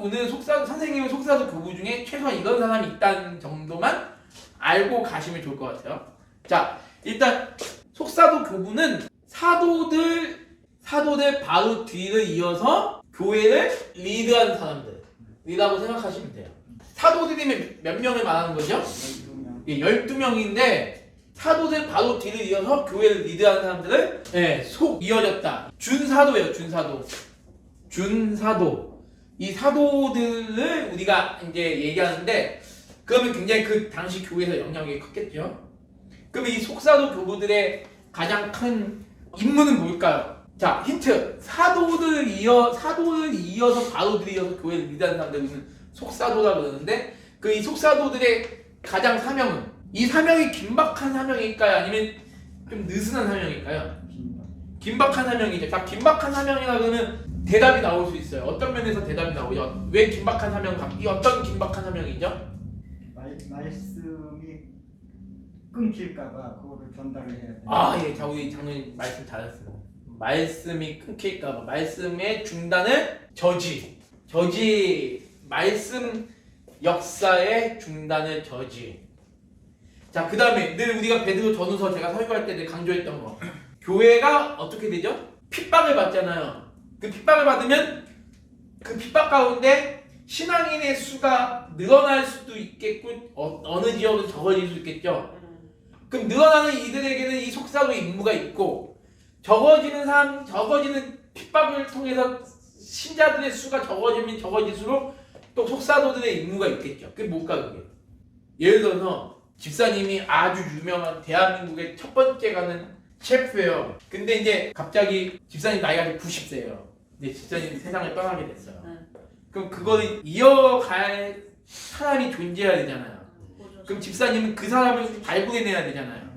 오늘 선생님은 속사도 교부 중에 최소한 이런 사람이 있다는 정도만 알고 가시면 좋을 것 같아요. 자, 일단 속사도 교부는 사도들 바로 뒤를 이어서 교회를 리드하는 사람들이라고 생각하시면 돼요. 사도들이 몇 명을 말하는 거죠? 12명인데 사도들 바로 뒤를 이어서 교회를 리드하는 사람들을 속 이어졌다. 준사도예요. 준사도. 이 사도들을 우리가 이제 얘기하는데 그러면 굉장히 그 당시 교회에서 영향력이 컸겠죠. 그러면 이 속사도 교부들의 가장 큰 임무는 뭘까요? 자, 힌트. 사도를 이어서 바로 뒤이어서 교회를 리드하는 사람들은 속사도라고 그러는데 그 이 속사도들의 가장 사명은 이 사명이 긴박한 사명일까요? 아니면 좀 느슨한 사명일까요? 긴박한 사명이죠. 자, 긴박한 사명이라 그러면 대답이 나올 수 있어요. 어떤 면에서 대답이 나오죠? 왜 긴박한 사명? 이 어떤 긴박한 사명이죠? 말씀이 끊길까봐 그거를 전달을 해야 돼요. 아, 예, 자, 우리 장로님 말씀 잘했어요. 말씀이 끊길까봐 말씀의 중단을 저지 말씀 역사의 중단을 저지. 자, 그 다음에 늘 우리가 베드로 전후서 제가 설교할 때 늘 강조했던 거, 교회가 어떻게 되죠? 핍박을 받잖아요. 그 핍박을 받으면 그 핍박 가운데 신앙인의 수가 늘어날 수도 있겠고 어느 지역은 적어질 수 있겠죠. 그럼 늘어나는 이들에게는 이 속사도의 임무가 있고 적어지는 핍박을 통해서 신자들의 수가 적어지면 적어질수록 또 속사도들의 임무가 있겠죠. 그게 뭘까 그게? 예를 들어서 집사님이 아주 유명한 대한민국의 첫 번째 가는 셰프예요. 근데 이제 갑자기 집사님 나이가 90세예요. 근데 집사님이 세상을 떠나게 됐어요. 그럼 그거를 이어갈 사람이 존재해야 되잖아요. 그럼 집사님은 그 사람을 발굴해내야 되잖아요.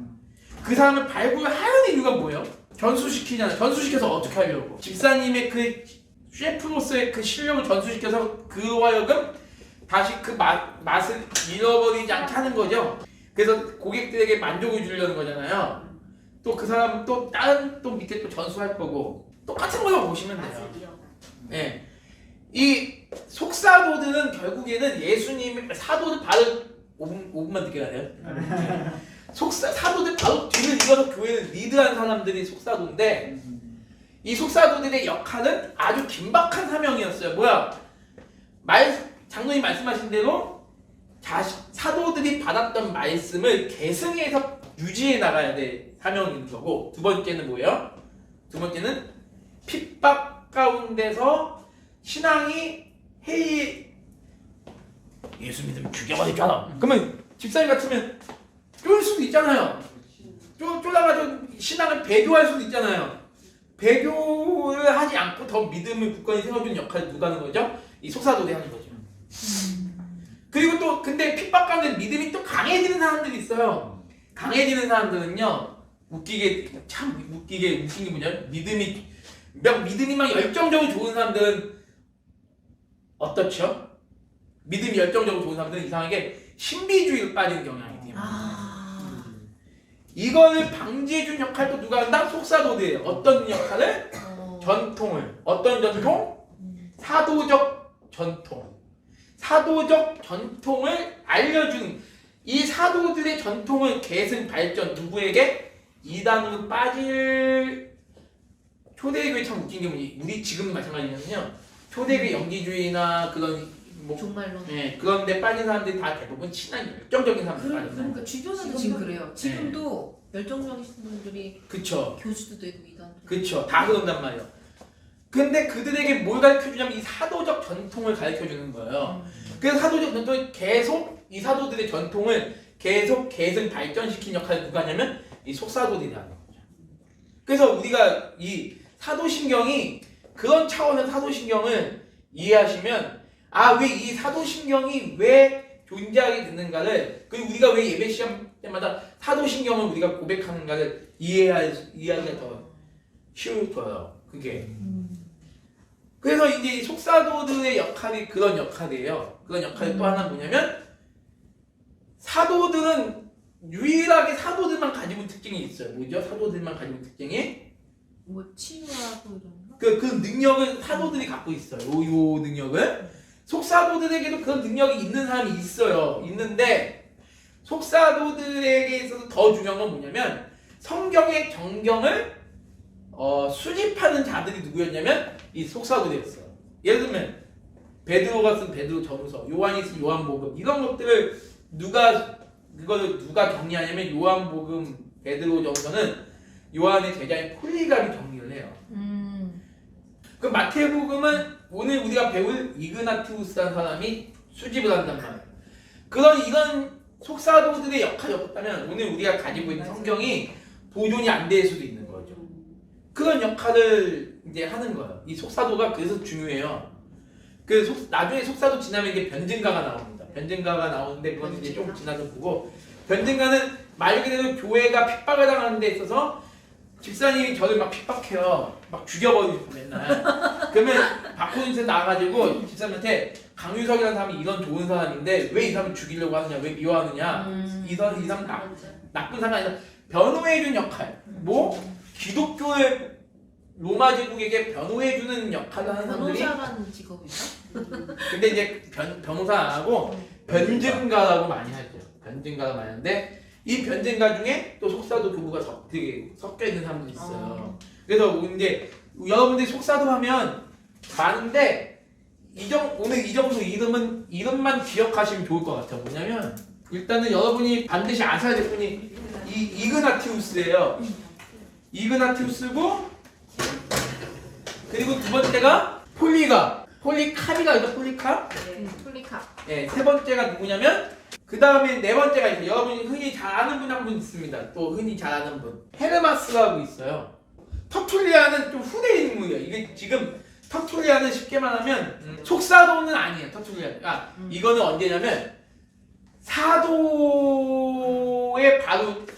그 사람을 발굴하는 이유가 뭐예요? 전수시키잖아요. 전수시켜서 어떻게 하려고? 집사님의 그 셰프로서의 그 실력을 전수시켜서 그와 여금 다시 그 맛을 잃어버리지 않게 하는 거죠. 그래서 고객들에게 만족을 주려는 거잖아요. 또 그 사람은 또 다른 또 밑에 또 전수할 거고 똑같은 거라고 보시면 돼요. 네. 이 속사도들은 결국에는 예수님의 사도들 바로 5분만 늦게 가세요. 사도들 바로 뒤를 이어서 교회를 리드한 사람들이 속사도인데 이 속사도들의 역할은 아주 긴박한 사명이었어요. 뭐야? 장로님 말씀하신 대로 사도들이 받았던 말씀을 계승해서 유지해 나가야 될 사명인 거고, 두 번째는 뭐예요? 두 번째는 핍박 가운데서 신앙이 예수 믿으면 죽여버리잖아. 그러면 집사님 같으면 쫄 수도 있잖아요. 쫄아가지고 신앙을 배교할 수도 있잖아요. 배교를 하지 않고 더 믿음을 굳건히 세워주는 역할을 누가 하는 거죠? 이 속사도들이 하는 거죠. 그리고 또 근데 핍박 가운데 믿음이 또 강해지는 사람들이 있어요. 강해지는 사람들은요, 웃긴 게 뭐냐면 믿음이 막 열정적으로 좋은 사람들은 어떻죠? 믿음이 열정적으로 좋은 사람들은 이상하게 신비주의로 빠지는 경향이 돼요. 이거를 방지해준 역할도 누가 한다? 속사도들이에요. 어떤 역할을? 전통을. 어떤 전통? 사도적 전통. 사도적 전통을 알려주는, 이 사도들의 전통을 계승 발전, 누구에게? 이단으로 빠질. 초대교회 참 웃긴 게 우리 지금 마찬가지냐면요, 초대교회 영지주의나 그런 종말론. 네, 그런데 빠진 사람들이 다 대부분 친한 열정적인 사람들 빠졌어요. 그러니까 주변에도 지금 그래요. 지금도 열정적이신 분들이 그쵸. 교주도 되고 이단. 그쵸. 다 그런단 말이에요. 근데 그들에게 뭘 가르쳐주냐면 이 사도적 전통을 가르쳐주는 거예요. 그래서 사도적 전통을 계속, 이 사도들의 전통을 계속 계승 발전시킨 역할을 누가 하냐면 이 속사도들이 하는 거죠. 그래서 우리가 이 사도신경이, 그런 차원의 사도신경을 이해하시면, 왜 이 사도신경이 왜 존재하게 됐는가를, 그리고 우리가 왜 예배 시간 때마다 사도신경을 우리가 고백하는가를 이해하기가 더 쉬울 거예요. 그게. 그래서 이제 속사도들의 역할이 그런 역할이에요. 그런 역할이 또 하나 뭐냐면, 사도들은 유일하게 사도들만 가지고 있는 특징이 있어요. 뭐죠? 사도들만 가지고 있는 특징이? 뭐 치유하고 이런 거? 그 능력을 사도들이 갖고 있어요. 요 능력을. 속사도들에게도 그런 능력이 있는 사람이 있어요. 있는데 속사도들에게 있어서 더 중요한 건 뭐냐면 성경의 정경을 수집하는 자들이 누구였냐면 이 속사도들이었어요. 예를 들면 베드로가 쓴 베드로 전후서, 요한이 쓴 요한복음 이런 것들을 누가 정리하냐면 요한복음, 베드로 전서는 요한의 제자인 폴리갑이 정리를 해요. 그 마태복음은 오늘 우리가 배울 이그나티우스라는 사람이 수집을 한단 말이에요. 이런 속사도들의 역할이 없다면 오늘 우리가 가지고 있는 성경이 보존이 안 될 수도 있는 거죠. 그런 역할을 이제 하는 거예요. 이 속사도가 그래서 중요해요. 나중에 속사도 지나면 이게 변증가가 나옵니다. 변증가가 나오는데 그건 이제 좀 지나서 보고, 변증가는 말 그대로 교회가 핍박을 당하는 데 있어서 집사님이 저를 막 핍박해요. 막 죽여버리고 맨날. 그러면 박호준한테 나와가지고 집사님한테 강유석이라는 사람이 이런 좋은 사람인데 왜 이 사람을 죽이려고 하느냐, 왜 미워하느냐, 이 사람 나쁜 사람이 아니라 변호해준 역할. 기독교의 로마 제국에게 변호해주는 역할을 하는 사람들이. 변호사라는 직업이 있어? 근데 이제 변호사 안 하고 변증가라고 많이 하죠. 변증가가 많이 하는데 이 변증가 중에 또 속사도 교부가 되게 섞여 있는 사람들이 있어요. 그래서 이제 여러분들이 속사도 하면 많은데 오늘 이 정도 이름만 기억하시면 좋을 것 같아요. 뭐냐면 일단은 여러분이 반드시 아셔야 될 분이 이그나티우스예요. 이그나티우스고, 그리고 두 번째가 폴리카비가 있죠. 폴리카. 폴리캅. 네, 세 번째가 누구냐면 그 다음에 네 번째가 있어요. 여러분이 흔히 잘 아는 분 한 분 있습니다. 또 흔히 잘 아는 분 헤르마스라고 있어요. 터툴리아는 좀 후대 인물이에요. 이게 지금 터툴리아는 쉽게 말하면 속사도는 아니에요. 터툴리아. 이거는 언제냐면 사도의 바로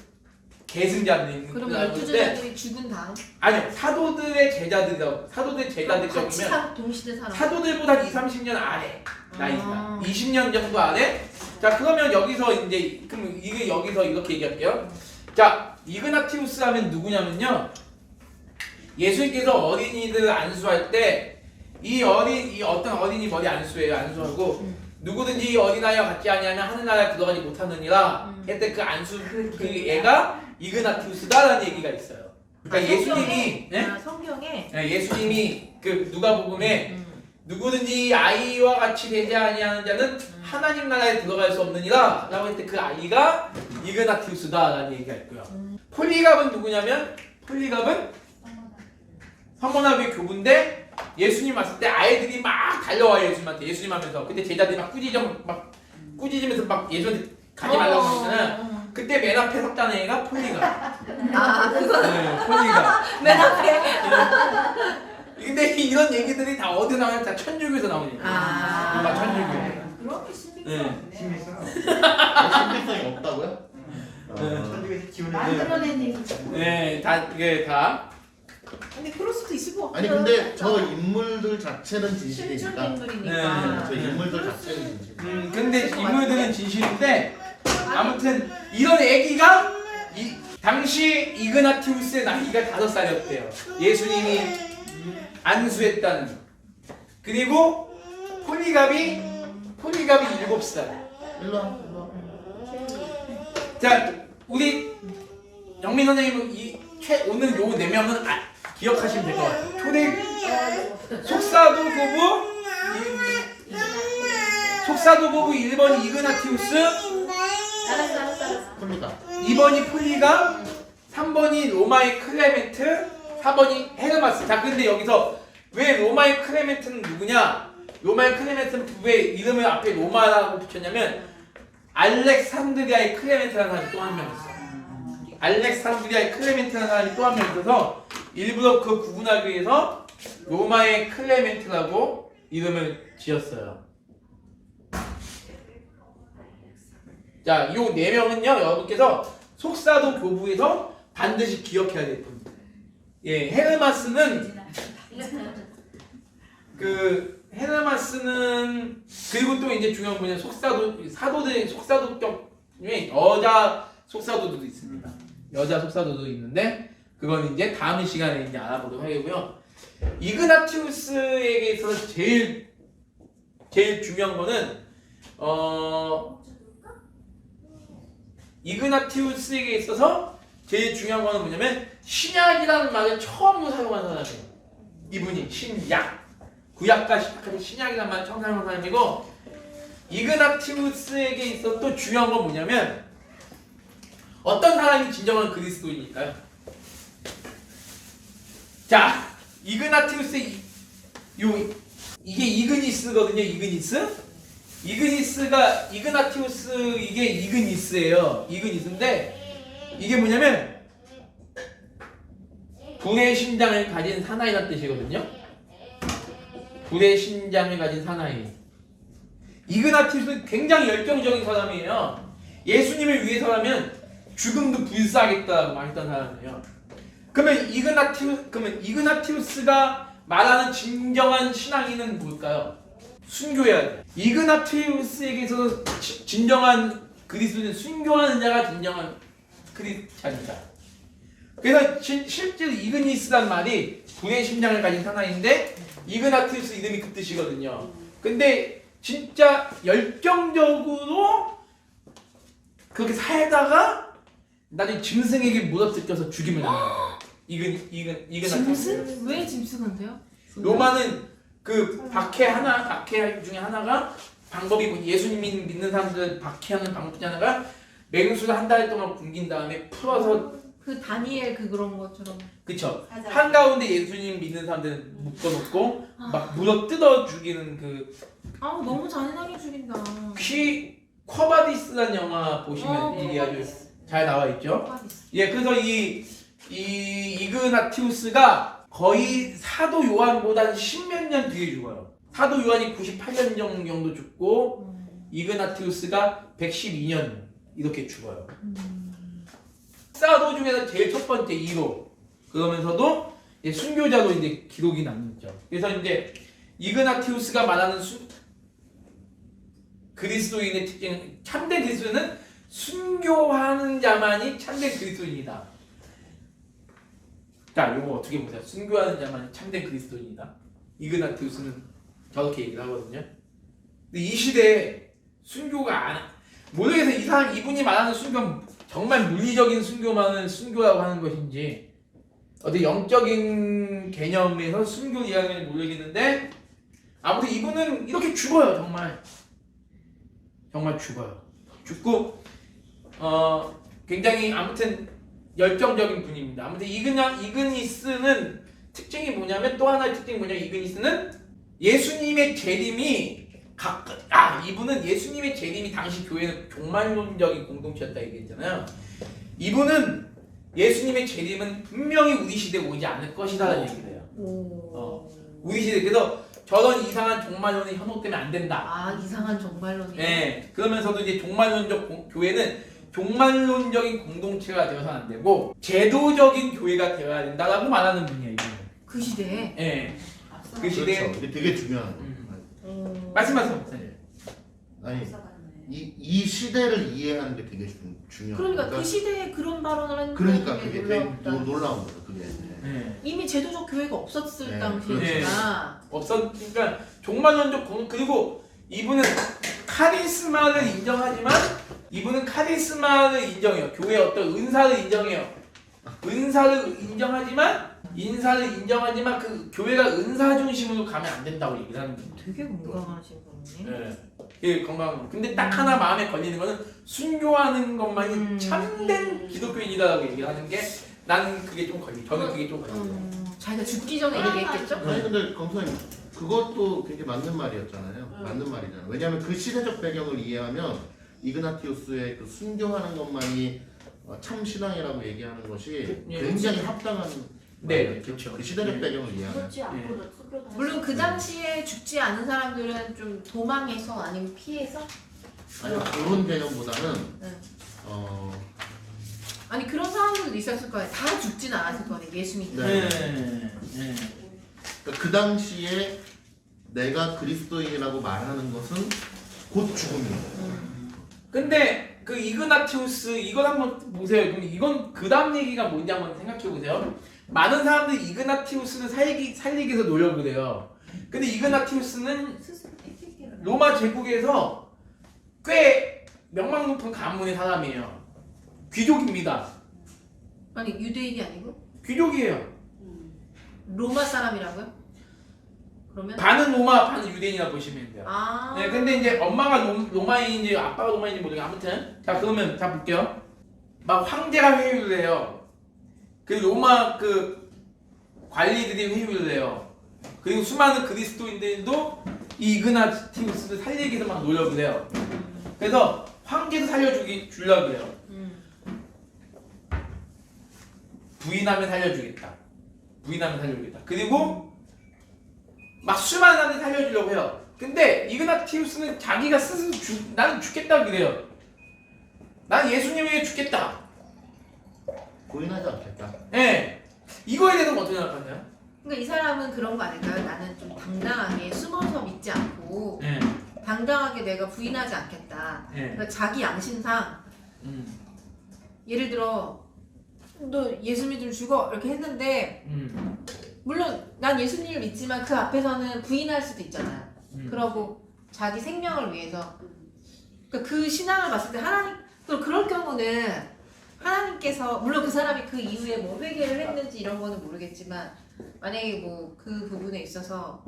계승자들이 그럼 있는 12제자들이 죽은 다음? 아니요. 사도들의 제자들이라고. 사도들의 제자들이라고 같이 하면 동시대 살아. 사도들보다 20-30년 아래 나이가 20년 정도 아래. 자, 그러면 여기서 이제 그럼 이게 여기서 이렇게 얘기할게요. 자, 이그나티우스 하면 누구냐면요, 예수님께서 어린이들 안수할 때 이 어떤 어린이 머리 안수해요. 안수하고 누구든지 이 어린아이와 같지 아니하면 하늘나라에 들어가지 못하느니라 했때 그 안수 그 애가 이그나티우스다라는 얘기가 있어요. 그러니까 예수님이 성경에 예수님이 그 누가복음에 누구든지 아이와 같이 되지 아니하는 자는 하나님 나라에 들어갈 수 없느니라 라고 했을 때 그 아이가 이그나티우스다라는 얘기가 있고요. 폴리갑은 누구냐면 폴리갑은 성모나비의 교부인데 예수님 왔을 때 아이들이 막 달려와요. 예수님 하면서. 근데 제자들이 막 꾸짖으면서 막 예수한테 가지 말라고 하잖아요. 그때 맨 앞에 섰다는 애가 폴리갑. 그거 폴리갑. 맨 앞에. 근데 이런 얘기들이 다 어디 나오냐? 다 천주교에서 나오니까. 천주교. 그렇게 신빙스럽네. 신빙성이 없다고요? 천주교에서 지원해. 만들어낸 얘기죠. 네, 이게 다. 근데 그럴 수도 있을 것 아니 같아요. 근데 저 인물들 자체는 실존 진실이니까. 인물이니까. 저 인물들 자체는 진실. 근데 인물들은 진실인데 아무튼 이런 애기가 당시 이그나티우스의 나이가 5살이었대요. 예수님이 안수했다는. 그리고 폴리갑이 7살. 일로 와. 자, 우리 영민 선생님은 오늘 요 4명은 기억하시면 될 것 같아요. 속사도 고부 1번이 이그나티우스, 알았어. 폴리가. 2번이 폴리가, 3번이 로마의 클레멘트, 4번이 헤르마스. 자, 근데 여기서 왜 로마의 클레멘트는 누구냐? 로마의 클레멘트는 왜 이름을 앞에 로마라고 붙였냐면 알렉산드리아의 클레멘트라는 사람이 또 한 명 있어요. 알렉산드리아의 클레멘트라는 사람이 또 한 명 있어서 일부러 그 구분하기 위해서 로마의 클레멘트라고 이름을 지었어요. 자, 이 4명은요, 여러분께서 속사도 교부에서 반드시 기억해야 될 분들. 예, 헤르마스는 그리고 또 이제 중요한 분야 속사도격 중에 여자 속사도들도 있습니다. 여자 속사도도 있는데 그건 이제 다음 시간에 이제 알아보도록 하겠고요. 이그나티우스에게 있어서 제일 제일 중요한 거는 이그나티우스에게 있어서 제일 중요한 거는 뭐냐면 신약이라는 말을 처음으로 사용한 사람이에요. 이분이 신약, 구약과 시작하는 신약이라는 말을 처음 사용한 사람이고, 이그나티우스에게 있어서 또 중요한 건 뭐냐면 어떤 사람이 진정한 그리스도인일까요? 자, 이그나티우스의 이게 이그니스거든요. 이그나티우스 이게 이그니스예요. 이그니스인데 이게 뭐냐면 불의 심장을 가진 사나이란 뜻이거든요. 불의 심장을 가진 사나이. 이그나티우스는 굉장히 열정적인 사람이에요. 예수님을 위해서라면 죽음도 불사하겠다고 말했던 사람이에요. 그러면 이그나티우스가 말하는 진정한 신앙인은 뭘까요? 순교해야 돼. 이그나티우스에게 있어서 진정한 그리스도는 순교하는 자가 진정한 크리스찬이다. 그래서 실제로 이그니스란 말이 불의 심장을 가진 사나이인데 이그나티우스 이름이 그 뜻이거든요. 근데 진짜 열정적으로 그렇게 살다가 나중에 짐승에게 물어뜯겨서 죽임을 당해요. 이그나티우스. 짐승? 왜 짐승한데요? 로마는 그 박해 중에 하나가 방법이 뭐 예수님 믿는 사람들 박해하는 방법 중에 하나가 맹수를 한 달 동안 굶긴 다음에 풀어서 그 다니엘 그런 것처럼. 그쵸. 한가운데 예수님 믿는 사람들은 묶어놓고 막 물어 뜯어 죽이는 그 너무 잔인하게 죽인다. 쿼바디스라는 영화 보시면 이게 아주 잘 나와 있죠. 예, 그래서 이 이그나티우스가 거의 사도 요한보다 10몇 년 뒤에 죽어요. 사도 요한이 98년 정도 죽고 이그나티우스가 112년 이렇게 죽어요. 사도 중에서 제일 첫 번째 1호. 그러면서도 순교자로 이제 기록이 남죠. 그래서 이제 이그나티우스가 말하는 그리스도인의 특징, 참된 그리스도인은 순교하는 자만이 참된 그리스도인이다. 자, 요거 어떻게 보세요? 순교하는 자만이 참된 그리스도인이다. 이그나티우스는 저렇게 얘기를 하거든요. 근데 이 시대에 순교가 모르겠어요. 이분이 말하는 순교는 정말 물리적인 순교만을 순교라고 하는 것인지 어떤 영적인 개념에서 순교 이야기는 모르겠는데 아무튼 이분은 이렇게 죽어요. 정말 죽어요. 죽고 굉장히 아무튼 열정적인 분입니다. 아무튼 이그니스는 특징이 뭐냐면 또 하나의 특징이 뭐냐면 이그니스는 예수님의 재림이 이분은 예수님의 재림이 당시 교회는 종말론적인 공동체였다 얘기했잖아요. 이분은 예수님의 재림은 분명히 우리 시대에 오지 않을 것이다라는 얘기를 해요. 우리 시대 그래서 저런 이상한 종말론이 현혹되면 안 된다. 이상한 종말론이. 네. 그러면서도 이제 종말론적 교회는 종말론적인 공동체가 되어서는 안 되고 제도적인 교회가 되어야 된다라고 말하는 분이에요. 그 시대에. 네. 그 시대에. 그렇죠. 이게 되게 중요한 거예요. 말씀하세요, 목사님. 아니 이 시대를 이해하는 게 되게 중요해요. 그러니까 그 시대에 그런 발언을 했는데 그러니까 그게 되게 놀라웠다. 놀라운 거예요. 그게. 네. 이미 제도적 교회가 없었을 네, 당시니까. 그러니까 종말론적 그리고 이분은 카리스마를 인정해요. 교회의 어떤 은사를 인정해요. 은사를 인정하지만 그 교회가 은사 중심으로 가면 안 된다고 얘기를 하는 거예요. 되게 건강하신 분이네. 네. 예, 건강. 근데 딱 하나 마음에 걸리는 거는 순교하는 것만이 참된 기독교인이다라고 얘기를 하는 게 나는 그게 좀 걸리. 저는 그게 좀 걸려요. 자기가 죽기 전에 얘기했겠죠? 아니 근데 검사님 그것도 굉장히 맞는 말이었잖아요. 맞는 말이잖아요. 왜냐하면 그 시대적 배경을 이해하면 이그나티우스의 그 순교하는 것만이 참 신앙이라고 얘기하는 것이 굉장히 합당한 네, 그렇죠. 그 시대적 배경을 이해하면. 그렇지 않고도 수교도 물론 그 당시에 죽지 않은 사람들은 좀 도망해서 아니면 피해서 아니 그런 개념보다는 네. 아니 그런 사람들도 있었을 거예요. 다 죽진 않았을 거예요. 예수 믿는. 네. 네. 그러니까 그 당시에 내가 그리스도인이라고 말하는 것은 곧 죽음이에요. 근데 그 이그나티우스 이걸 한번 보세요. 그럼 이건 그 다음 얘기가 뭔지 한번 생각해 보세요. 많은 사람들이 이그나티우스를 살리기 위해서 노력을 해요. 근데 이그나티우스는 스스로 택했기를 로마 제국에서 꽤 명망 높은 가문의 사람이에요. 귀족입니다. 아니 유대인이 아니고 귀족이에요. 로마 사람이라고요? 그러면 반은 로마, 반은 유대인이라고 보시면 돼요. 아. 네, 근데 이제 엄마가 로마인인지 아빠가 로마인인지 모르겠어요. 아무튼 자 그러면 자 볼게요. 막 황제가 회유를 해요. 그 로마 그 관리들이 회유를 해요. 그리고 수많은 그리스도인들도 이 이그나티우스를 살리기 위해서 막 노력을 해요. 그래서 황제도 주려고 그래요. 부인하면 살려주겠다. 그리고 막 수많은 사람들이 살려주려고 해요. 근데 이그나티우스는 자기가 스스로 나는 죽겠다 그래요. 난 예수님 위해 죽겠다. 부인하지 않겠다. 예. 이거에 대해서는 어떻게 생각하냐? 그러니까 이 사람은 그런 거 아닐까요? 나는 좀 당당하게 숨어서 믿지 않고 예. 당당하게 내가 부인하지 않겠다. 예. 그러니까 자기 양심상 예를 들어 너 예수 믿으면 죽어 이렇게 했는데 물론 난 예수님을 믿지만 그 앞에서는 부인할 수도 있잖아요. 그러고 자기 생명을 위해서 그러니까 그 신앙을 봤을 때 하나님 또 그럴 경우는 하나님께서 물론 그 사람이 그 이후에 뭐 회개를 했는지 이런 거는 모르겠지만 만약에 뭐 그 부분에 있어서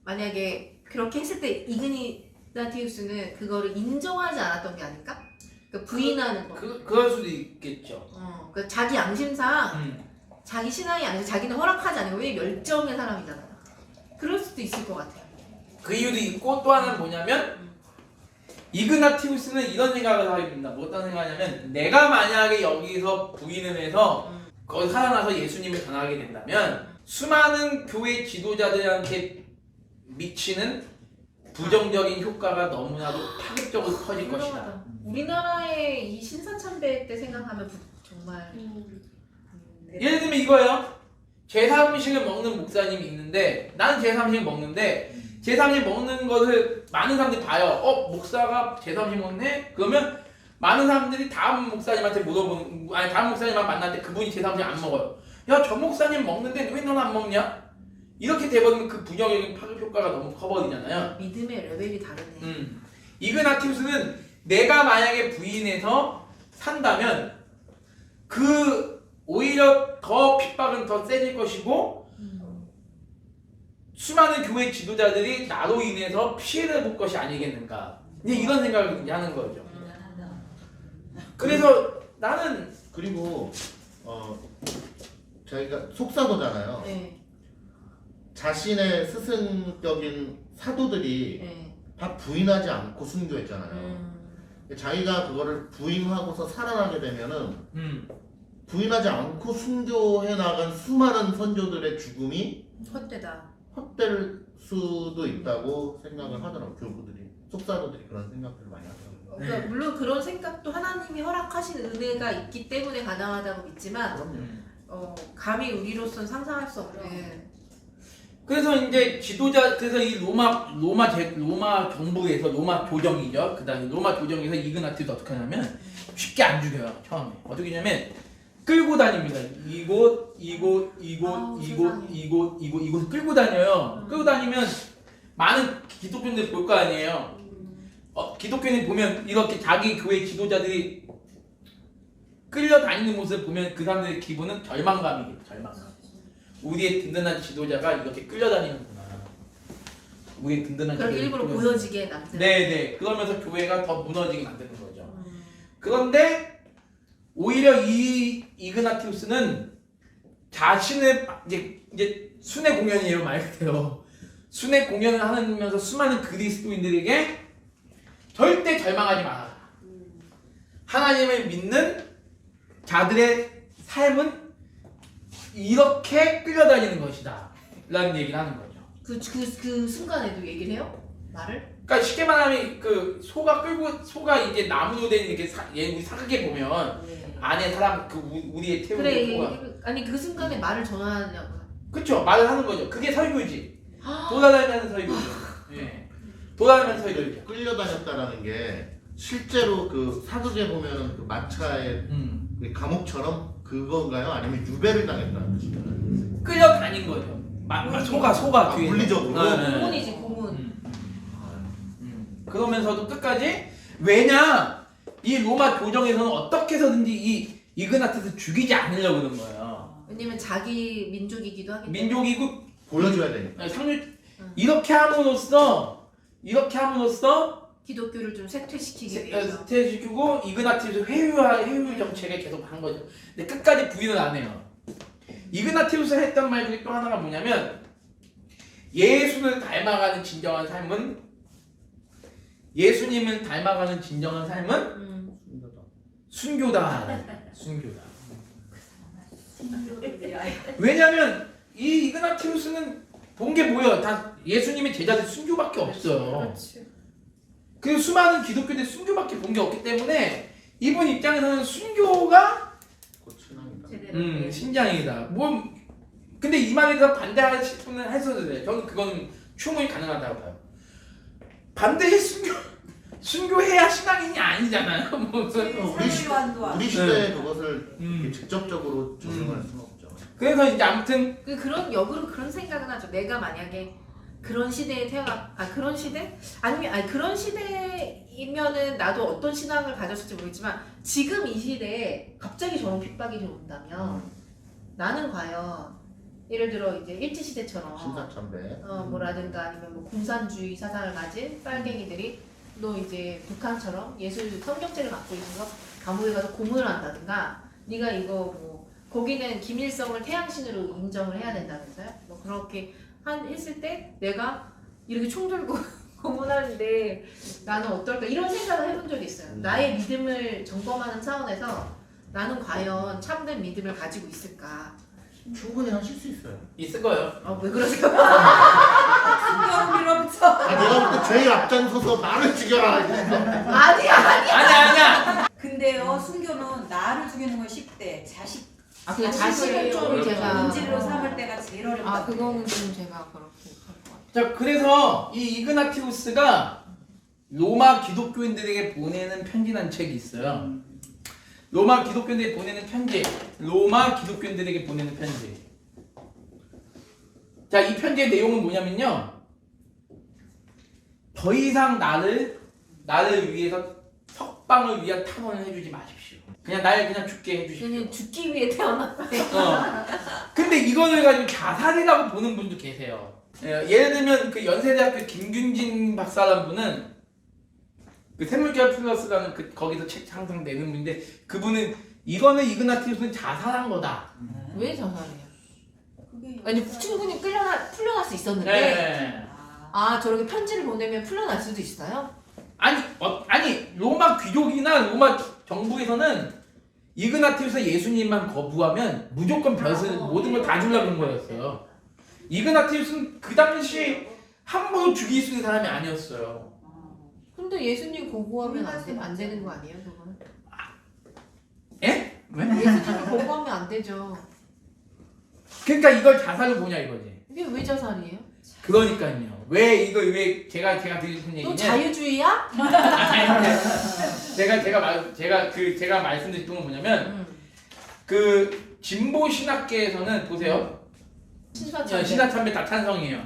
만약에 그렇게 했을 때 이그나티우스는 그거를 인정하지 않았던 게 아닐까? 그러니까 부인하는 거. 그럴 수도 있겠죠. 그러니까 자기 양심상 자기 신앙이 아니고 자기는 허락하지 않고 왜 멸종의 사람이잖아. 그럴 수도 있을 것 같아요. 그 이유도 있고 또 하나는 뭐냐면 이그나티우스는 이런 생각을 하게 됩니다. 뭐 어떤 생각하냐면 내가 만약에 여기서 부인을 해서 거기 살아나서 예수님을 전하게 된다면 수많은 교회 지도자들한테 미치는 부정적인 효과가 너무나도 파격적으로 커질 것이다. 훌륭하다. 우리나라의 이 신사참배 때 생각하면 정말 예를 들면 이거예요. 제3음식을 먹는 목사님이 있는데 나는 제3음식 먹는데 제3음식 먹는 것을 많은 사람들이 봐요. 목사가 제3음식 먹네? 그러면 많은 사람들이 다음 목사님한테 다음 목사님만 만날 때 그분이 제3음식 안 먹어요. 야, 저 목사님 먹는데 왜 너는 안 먹냐? 이렇게 돼버리면 그 부정적인 파급 효과가 너무 커버리잖아요. 믿음의 레벨이 다르네. 이그나티우스는 내가 만약에 부인해서 산다면 오히려 더 핍박은 더 세질 것이고 수많은 교회 지도자들이 나로 인해서 피해를 볼 것이 아니겠는가. 이제 이런 생각을 하는 거죠. 그래서 나는 그리고 자기가 속사도잖아요. 네. 자신의 스승격인 사도들이 네. 다 부인하지 않고 순교했잖아요. 자기가 그거를 부인하고서 살아나게 되면은 부인하지 않고 순교해 나간 수많은 선조들의 죽음이 헛되다. 헛될 수도 있다고 생각을 하더라고요. 교부들이, 속사도들이 그런 생각들을 많이 하더라고요. 그러니까 네. 물론 그런 생각도 하나님이 허락하신 은혜가 있기 때문에 가능하다고 믿지만 그럼요. 감히 우리로서는 상상할 수 없는 그래서 이제 그래서 이 로마 정부에서 로마 조정이죠. 그다음에 로마 조정에서 이그나티우스 어떻게 하냐면 쉽게 안 죽여요. 처음에 어떻게 하냐면 끌고 다닙니다. 이곳 끌고 다녀요. 끌고 다니면 많은 기독교인들 볼 거 아니에요. 기독교인 보면 이렇게 자기 교회 지도자들이 끌려다니는 모습을 보면 그 사람들의 기분은 절망감이겠죠. 절망감. 우리의 든든한 지도자가 이렇게 끌려다니는구나. 우리의 든든한 그렇게 지도자가 일부러 보여지게 남들. 네네. 그러면서 교회가 더 무너지게 만드는 거죠. 그런데 오히려 이 이그나티우스는 자신의 이제 순회 공연이에요. 말 그대로 순회 공연을 하면서 수많은 그리스도인들에게 절대 절망하지 마라. 하나님을 믿는 자들의 삶은 이렇게 끌려다니는 것이다 라는 얘기를 하는 거죠. 그 순간에도 얘기를 해요? 말을? 그러니까 쉽게 말하면 그 소가 이제 나무로 된 이렇게 우리 사극에 보면 안에 사람 우리의 태우는 그래 소가 아니 그 순간에 말을 전하냐고. 그쵸 말을 하는 거죠. 그게 설교지. 돌아다니면서 설교죠. 예. 돌아다니면서 설교죠. 끌려다녔다라는 게 실제로 그 사극에 보면은 그 마차의 감옥처럼 그건가요? 아니면 유배를 당했다는 뜻인가요? 끌려다닌 거죠. 소가 뒤에 물리적으로? 고문이지 고문. 그러면서도 끝까지 왜냐 이 로마 교정에서는 어떻게 해서든지 이 이그나티우스 죽이지 않으려고 그런 거예요. 왜냐면 자기 민족이기도 하기 때문에. 민족이고 보여줘야 되니까. 상류 이렇게 함으로써 기독교를 좀 쇠퇴시키기 위해서. 스테이시키고 이그나티우스 회유 정책을 계속 한 거죠. 근데 끝까지 부인을 안 해요. 이그나티우스 했던 말 중에 또 하나가 뭐냐면 예수를 닮아가는 진정한 삶은 예수님을 닮아가는 진정한 삶은 순교다. 순교다. 왜냐면 이 이그나티우스는 본 게 뭐예요? 다 예수님의 제자들 순교밖에 없어요. 그 수많은 기독교들 순교밖에 본 게 없기 때문에 이분 입장에서는 순교가 곧 신앙이다. 제대로. 신장이다. 뭐 근데 이 말에 대해서 반대하실 분은 하셔도 돼요. 저는 그건 충분히 가능하다고 봐요. 반대해 순교해야 신앙인이 아니잖아요. 뭐 우리 시대에 그것을 이렇게 직접적으로 적용할 수는 없죠. 그래서 이제 아무튼 그런 역으로 그런 생각은 하죠. 내가 만약에 그런 시대에 그런 시대? 아니면 그런 시대이면은 나도 어떤 신앙을 가졌을지 모르겠지만 지금 이 시대에 갑자기 저런 핍박이 온다면 나는 과연 예를 들어 이제 일제 시대처럼 신사참배. 뭐라든가 아니면 뭐 공산주의 사상을 가진 빨갱이들이 너 이제 북한처럼 예술 성경책을 갖고 있어서 감옥에 가서 고문을 한다든가 네가 이거 뭐 거기는 김일성을 태양신으로 인정을 해야 된다면서요? 뭐 그렇게 했을 때 내가 이렇게 총 들고 고문하는데 나는 어떨까 이런 생각을 해본 적이 있어요. 나의 믿음을 점검하는 차원에서 나는 과연 참된 믿음을 가지고 있을까? 충분히 하실 수 있어요. 있을 거예요. 왜 그러세요? 순경 밀어붙여. 내가 볼 때 제일 앞장서서 나를 죽여라. 아니야. 근데요, 순교는 나를 죽이는 건 쉽대. 그냥 자식을 좀 제가 인질로 삼을 때가 제일 어렵다. 그거는 좀 제가 그렇게 할 것 같아요. 자 그래서 이 이그나티우스가 로마 기독교인들에게 보내는 편지라는 책이 있어요. 로마 기독교인들에게 보내는 편지. 자, 이 편지의 내용은 뭐냐면요. 더 이상 나를 위해서 석방을 위한 탄원을 해주지 마십시오. 그냥 날 그냥 죽게 해주십시오. 저는 죽기 위해 태어났다. 근데 이거를 가지고 자살이라고 보는 분도 계세요. 예를 들면 그 연세대학교 김균진 박사라는 분은 그 샘물결 플러스라는 거기서 책 항상 내는 분인데 그분은 이거는 이그나티우스는 자살한 거다. 왜 자살해요? 그게 아니 충분히 풀려날 수 있었는데 네. 저렇게 편지를 보내면 풀려날 수도 있어요? 아니 로마 귀족이나 로마 정부에서는 이그나티우스 예수님만 거부하면 무조건 벼슬 모든 걸 다 주려는 거였어요. 이그나티우스는 그 당시 함부로 죽일 수 있는 사람이 아니었어요. 근데 예수님 거부하면 안 되는 거 아니에요, 그거는? 예? 왜? 예수님을 거부하면 안 되죠. 그러니까 이걸 자살로 보냐 이거지. 이게 왜 자살이에요? 그러니까요. 왜 제가 드리는 또 얘기는 자유주의야? 제가 말씀드린 건 뭐냐면 그 진보 신학계에서는 보세요. 신사참배 다 찬성이에요.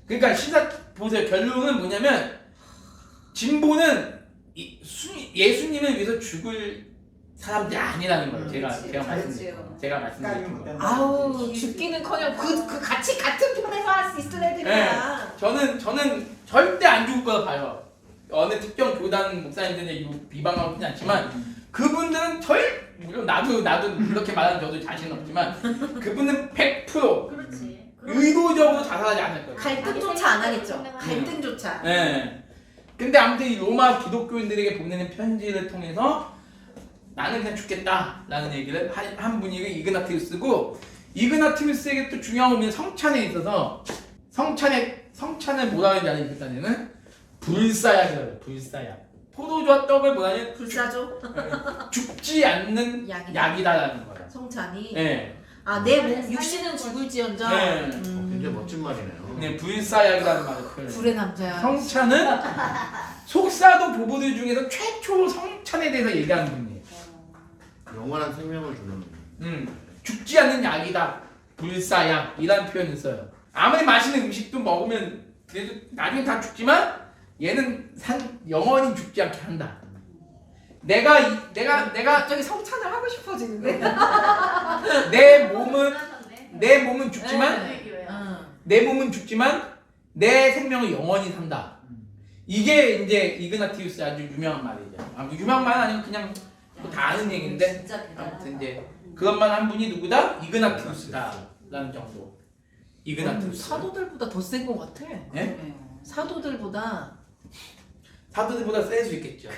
그러니까 보세요. 결론은 뭐냐면 진보는 예수님을 위해서 죽을 사람들이 아니라는 거예요. 제가 말씀드린 거. 아우 죽기는커녕 그 같이 같은 편에서 할 수 있을 애들이야. 저는 절대 안 죽을 거라 봐요. 어느 특정 교단 목사님들은 비방하고 그렇지 않지만 그분들은 물론 나도 그렇게 말하는 저도 자신은 없지만 그분은 100% 그렇지. 의도적으로 자살하지 않을 거예요. 갈등조차 안 하겠죠. 갈등조차. 네. 근데 아무튼 이 로마 기독교인들에게 보내는 편지를 통해서 나는 그냥 죽겠다라는 얘기를 한 분이 이그나티우스고 이그나티우스에게 또 중요한 건 성찬에 있어서 성찬을 뭐라 하는지 아는 일단에는 불사약이라고 해요. 불사약. 포도주와 떡을 뭐라 하냐면 불사조? 죽지 않는 약이다라는 거예요. 성찬이? 네. 내 몸 육신은 죽을지언정. 네. 굉장히 멋진 말이네요. 네, 불사약이라는 말을 표현해요. 불의 남자야. 성찬은 속사도 부부들 중에서 최초로 성찬에 대해서 얘기하는 분이에요. 영원한 생명을 주는. 죽지 않는 약이다. 불사약이라는 표현을 써요. 아무리 맛있는 음식도 먹으면 그래도 나중에 다 죽지만 얘는 영원히 죽지 않게 한다. 내가 저기 성찬을 하고 싶어지는데. 내 몸은 죽지만 네. 내 몸은 죽지만 내 생명은 영원히 산다. 이게 이제 이그나티우스 아주 유명한 말이죠. 유명한 말은 아니고 그냥 뭐 다 아는 얘기인데 진짜 대단하다. 아무튼 이제 그것만 한 분이 누구다? 이그나티우스다라는 정도. 이그나티우스. 사도들보다 더 센 것 같아. 예? 사도들보다. 사도들보다 셀 수 있겠죠.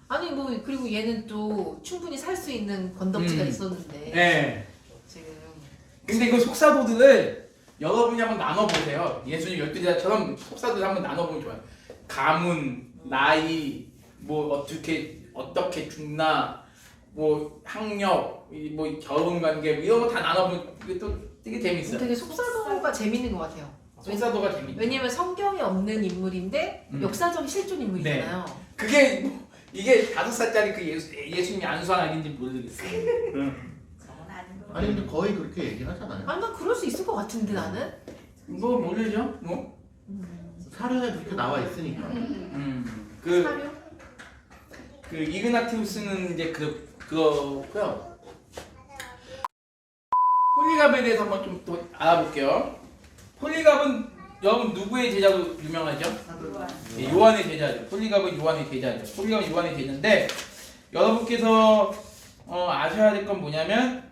아니 뭐 그리고 얘는 또 충분히 살 수 있는 건덕지가 있었는데. 네. 지금. 근데 그 속사도들을 여러분이 한번 나눠보세요. 예수님 12제자처럼 속사도들 한번 나눠보면 좋아요. 가문, 나이, 뭐 어떻게 죽나, 뭐 학력, 뭐 결혼관계 이런 거 다 나눠보면 이게 또 되게 재밌어요. 되게 속사도가 재밌는 것 같아요. 속사도가 재밌죠. 왜냐면 성경에 없는 인물인데 역사적인 실존 인물이잖아요. 그게 이게 5살짜리 그 예수님이 안수한 아기인지 모르겠어요. 저건 아닌 거. 아니 근데 거의 그렇게 얘기하잖아요. 아니 난 그럴 수 있을 것 같은데 나는. 뭐 모르죠? 뭐? 사료에 그렇게 나와 있으니까. 사료? 그 이그나티우스는 이제 그거고요. 폴리갑에 대해서 한번 좀 또 알아볼게요. 폴리갑은 여러분 누구의 제자로 유명하죠? 예, 요한의 제자죠. 폴리갑은 요한의 제자죠. 폴리갑은 요한의 제자인데 여러분께서 아셔야 될 건 뭐냐면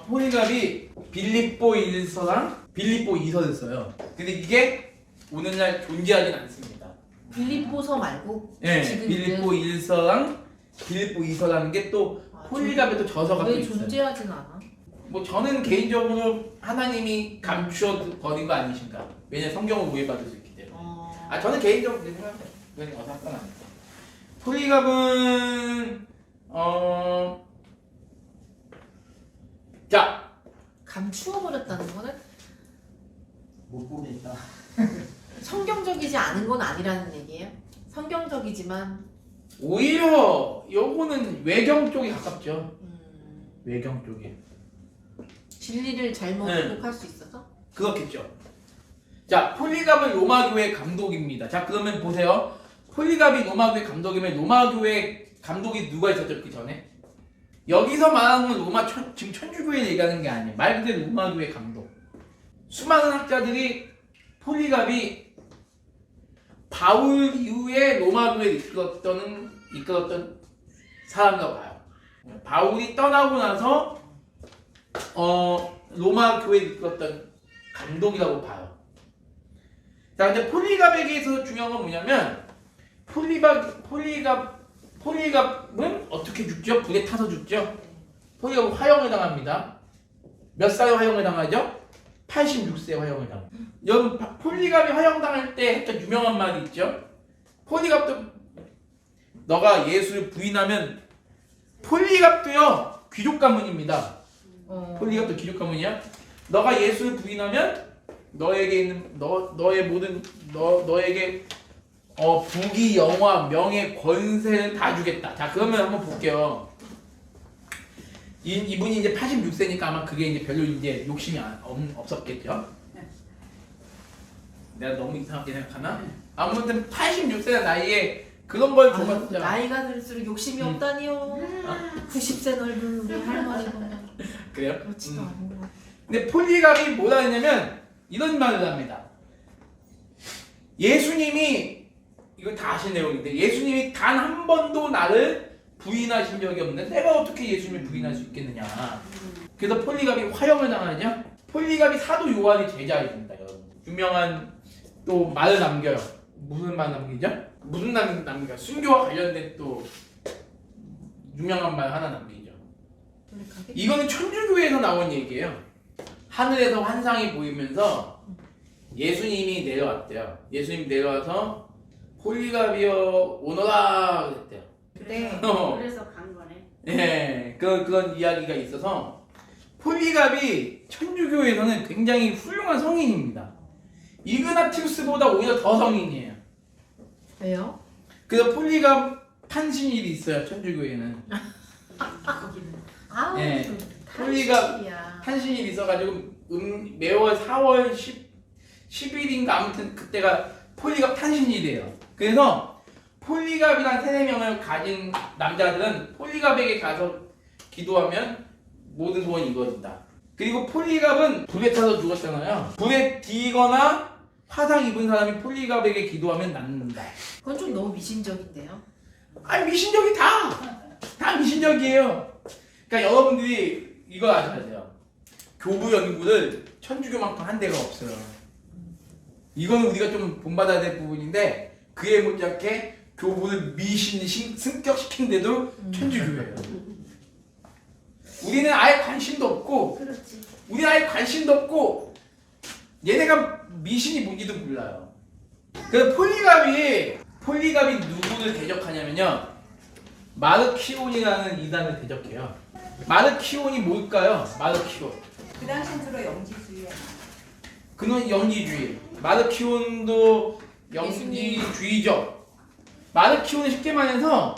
폴리갑이 빌립보 1서랑 빌립보 2서를 써요. 근데 이게 오늘날 존재하진 않습니다. 빌립보서 말고 네, 지금 빌립보 1서랑 빌립보 2서라는 게 또 폴리갑에 또 저서가 또 왜 있어요. 존재하진 않아? 뭐 저는 개인적으로 하나님이 감추어 버린 거 아니신가? 왜냐면 성경을 오해받을 수 있기 때문에. 저는 개인적으로 그렇게 생각해요. 그건 어서 할건 아니고. 폴리갑은 자 감추어버렸다는 거는 못 보겠다. 성경적이지 않은 건 아니라는 얘기예요? 성경적이지만 오히려 요거는 외경 쪽에 가깝죠. 외경 쪽에. 진리를 잘못 네. 기록할 수 있어서? 그렇겠죠. 자, 폴리갑은 로마교회 감독입니다. 자, 그러면 보세요. 폴리갑이 로마교회 감독이면 로마교회 감독이 누가 있었죠, 그 전에? 여기서 말하는 건 지금 천주교회 얘기하는 게 아니에요. 말 그대로 로마교회 감독. 수많은 학자들이 폴리갑이 바울 이후에 로마교회를 이끌었던 사람이라고 봐요. 바울이 떠나고 나서 로마 교회를 이끌었던 감독이라고 봐요. 자, 근데 폴리갑에게 있어서 중요한 건 뭐냐면 폴리갑은 어떻게 죽죠? 불에 타서 죽죠? 폴리갑은 화형을 당합니다. 몇 살에 화형을 당하죠? 86세에 화형을 당합니다. 여러분 폴리갑이 화형당할 때 했던 유명한 말이 있죠? 폴리갑도 너가 예수를 부인하면 폴리갑도요 귀족 가문입니다. 폴리갑도 귀족 가문이야. 너가 예수를 부인하면 너에게 있는 너의 모든 너에게 부귀 영화 명예 권세는 다 주겠다. 자 그러면 한번 볼게요. 이분이 이제 86세니까 아마 그게 이제 별로 이제 욕심이 없었겠죠. 내가 너무 이상하게 생각하나? 아무튼 86세 나이에 그런 걸 줘봤자 나이가 들수록 욕심이 없다니요. 90세 넓은 우리 할머니 보면 그래요? 그렇지도 않은 것 같아. 근데 폴리갑이 뭐라 했냐면 이런 말을 합니다. 예수님이 이거 다 아신 내용인데 예수님이 단 한 번도 나를 부인하신 적이 없는데 내가 어떻게 예수님을 부인할 수 있겠느냐. 그래서 폴리갑이 화형을 당하냐? 폴리갑이 사도 요한의 제자입니다. 여러분. 유명한 또 말을 남겨요. 무슨 말 남기죠? 무슨 말 남겨요? 순교와 관련된 또 유명한 말 하나 남기죠. 이거는 천주교에서 나온 얘기예요. 하늘에서 환상이 보이면서 예수님이 내려왔대요. 예수님이 내려와서 폴리갑이여 오너라 그랬대요. 네. 그래서 간 거네. 예, 그런 이야기가 있어서 폴리갑이 천주교에서는 굉장히 훌륭한 성인입니다. 이그나티우스보다 오히려 더 성인이에요. 왜요? 그래서 폴리갑 탄신일이 있어요. 천주교에는. 아우 네. 좀 폴리갑 탄식이야. 탄신일이 있어가지고 매월 4월 10일인가 아무튼 그때가 폴리갑 탄신일이에요. 그래서 폴리갑이란 세례명을 가진 남자들은 폴리갑에게 가서 기도하면 모든 소원이 이루어진다. 그리고 폴리갑은 불에 타서 죽었잖아요. 불에 뒤거나 화상 입은 사람이 폴리갑에게 기도하면 낫는다. 그건 좀 너무 미신적인데요. 아니 미신적이 다 미신적이에요. 그러니까 여러분들이 이거 아셔야 돼요. 교부 연구를 천주교만큼 한 데가 없어요. 이거는 우리가 좀 본받아야 될 부분인데 그에 못지않게 교부를 승격시킨 데도 천주교예요. 우리는 아예 관심도 없고 그렇지. 우리는 아예 관심도 없고 얘네가 미신이 뭔지도 몰라요. 그 폴리갑이 누구를 대적하냐면요. 마르키온이라는 이단을 대적해요. 마르키온이 뭘까요? 마르키온. 그 당시엔 주로 영지주의야. 그는 영지주의. 마르키온도 영지주의죠. 마르키온은 쉽게 말해서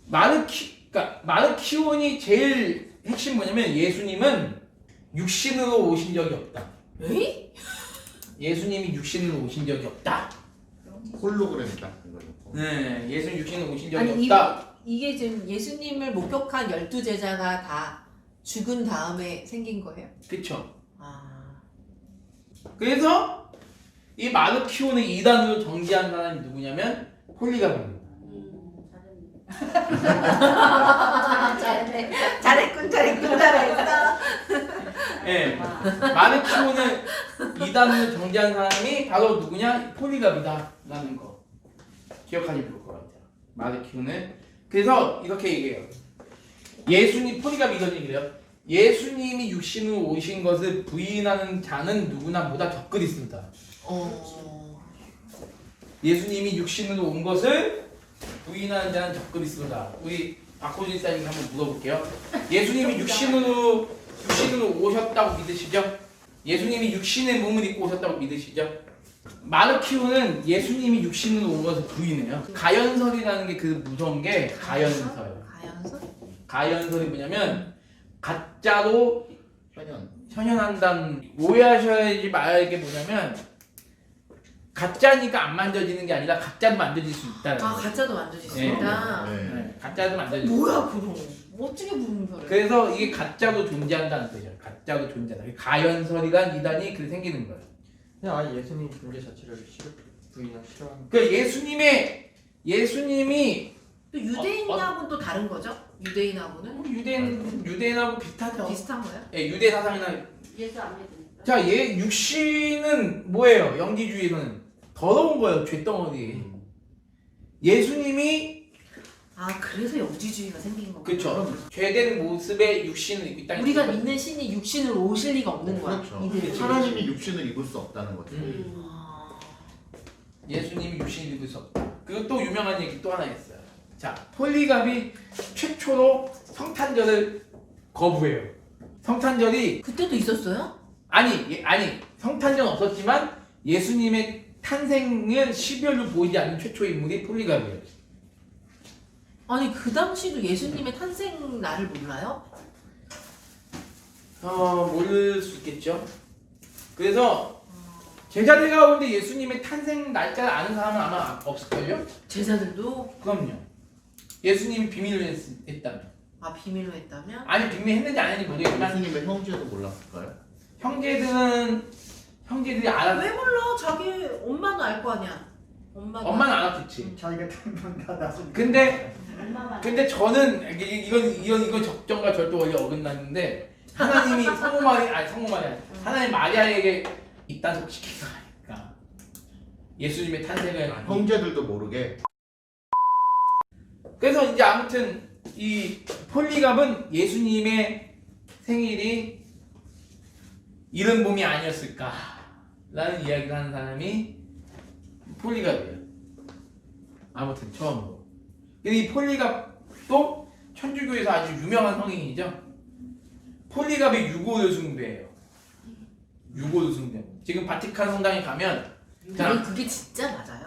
그러니까 마르키온이 제일 핵심 뭐냐면 예수님은 육신으로 오신 적이 없다. 에이? 예수님이 육신으로 오신 적이 없다. 홀로그램이다. 이거는. 네, 예수님 육신으로 오신 적이 아니 없다. 이게 지금 예수님을 목격한 12제자가 다 죽은 다음에 생긴 거예요? 그쵸? 아. 그래서 이 마르키온의 이단으로 정지한 사람이 누구냐면 폴리갑입니다. 잘했네. 잘했군. 잘했어. 예, 마르키온을 이단으로 정지한 사람이 바로 누구냐? 폴리갑이다라는 거 기억하시면 좋을 것 같아요. 마르키온은 그래서 이렇게 얘기해요. 폴리갑이 이런 얘기를 해요. 예수님이 육신으로 오신 것을 부인하는 자는 누구나 보다 적그리스도다. 예수님이 육신으로 온 것을 부인하는 자는 적그리스도다. 우리 박호진 사님께 한번 물어볼게요. 예수님이 육신으로 오셨다고 믿으시죠? 예수님이 육신의 몸을 입고 오셨다고 믿으시죠? 마르키오는 예수님이 육신으로 온 것을 부인해요. 가연설이라는 게 그 무서운 게 가연설. 가연설이 뭐냐면 가짜로 현현한다는 오해하셔야지 말게 뭐냐면 가짜니까 안 만져지는 게 아니라 가짜도 만져질 수 있다는 아 거예요. 가짜도 만져질 수 네. 있다. 네, 가짜도 만져질 수 뭐야 그럼? 어떻게 분별해? 그래서 이게 가짜도 존재한다는 뜻이에요. 가짜도 존재한다. 가연설이란 이단이 그 생기는 거예요. 그냥 아예 예수님 존재 자체를 부인하기 싫어하는. 그 예수님이 또 유대인하고는 또 다른 거죠? 유대인하고는 유대인하고 비슷하죠. 비슷한 거예요? 예, 유대 사상이나 예수 안 믿으니까. 자, 육신은 뭐예요? 영지주의는 더러운 거예요. 쇳덩어리. 예수님이 아 그래서 영지주의가 생긴 거구나. 그렇죠. 죄된 모습의 육신을 입고 있다는 우리가 거죠. 믿는 신이 육신으로 오실 리가 없는 거야. 그렇죠. 이들이. 하나님이 육신을 입을 수 없다는 거죠. 아, 예수님이 육신을 입을 수 없다. 그리고 또 유명한 얘기 또 하나 있어요. 자, 폴리갑이 최초로 성탄절을 거부해요. 성탄절이 그때도 있었어요? 아니 성탄절은 없었지만 예수님의 탄생을 12월로 보이지 않는 최초의 인물이 폴리갑이에요. 아니 그 당시도 예수님의 탄생 날을 몰라요? 모를 수 있겠죠. 그래서 제자들 가운데 예수님의 탄생 날짜를 아는 사람은 아마 없을걸요? 제자들도 그럼요. 예수님이 비밀로 했다면. 아 비밀로 했다면? 아니 비밀 했는지 안 했는지 모르겠지만 예수님의 형제도 몰랐을까요? 형제들이 알았. 왜 몰라? 자기 엄마는 알 거 아니야. 엄마는 알았겠지. 자기가 탕탕 닫아서. 근데 저는 이건 적정과 절도 원리 어긋났는데 하나님이 하나님 마리아에게 입단속 시킨 거니까 예수님의 탄생을 형제들도 모르게. 그래서 이제 아무튼 이 폴리갑은 예수님의 생일이 이른 봄이 아니었을까라는 이야기를 하는 사람이 폴리갑이에요. 아무튼 처음으로. 근데 이 폴리갑도 천주교에서 아주 유명한 성인이죠. 폴리갑이 유고를 숭배해요. 유고를 숭배. 지금 바티칸 성당에 가면 자, 그게 진짜 맞아요?